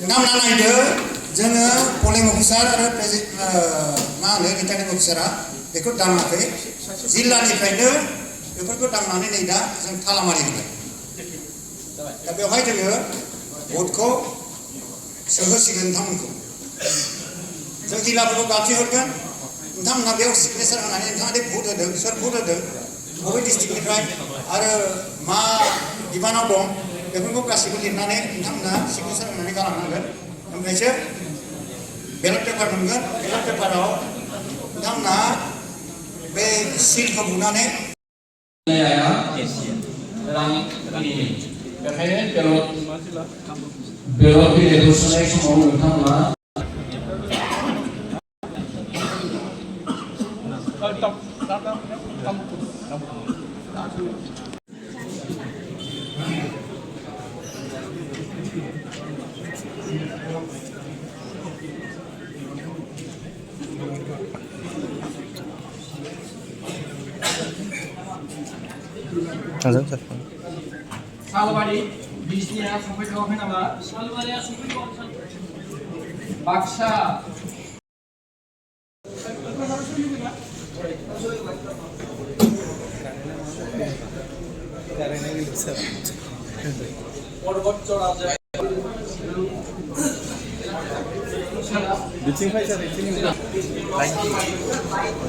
नाम नायदो जोङो पलिं अफिसार आरो मा होनो रिटार्निं अफिसारा बेखौ दाङाखै जिल्लानिफ्रायनो बेफोरखौ दांनानै नै दा जों तालामारि होबाय दा बेवहाय जोङो भटखौ सोहोसिगोन नोंथांमोनखौ जों जिल्लाफोरखौ गाबज्रिहरगोन नोंथांमोनहा बेयाव सिगनेचार होनानै नोंथाङा दि भट होदों सोर भट होदों बबे डिस्ट्रिक्टनिफ्राय आरो मा बिबानाव दं बेफोरखौ गासैबो लिरनानै नोंथांमोनहा सिगनेचार होनानै गालांनांगोन ओमफ्रायसो बेलेट पेपार मोनगोन बेलेट पेपाराव नोंथांमोनहा बे सिलखौ बुनानै बेखायनो बेलट बिलाइखौ सोनाय समाव नोंथांमोना सालबारि बिजनिया सफैथ'वाखै नामा? सालबारिया सफैथ'वाखै। Baksa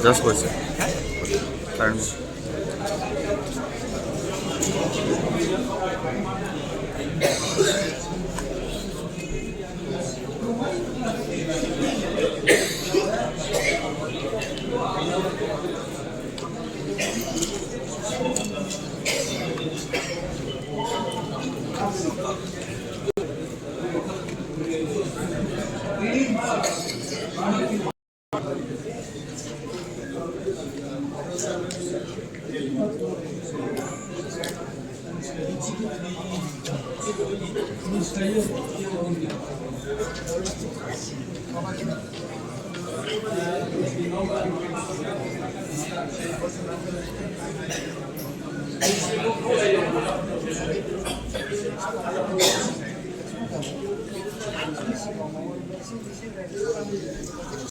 Just what's it?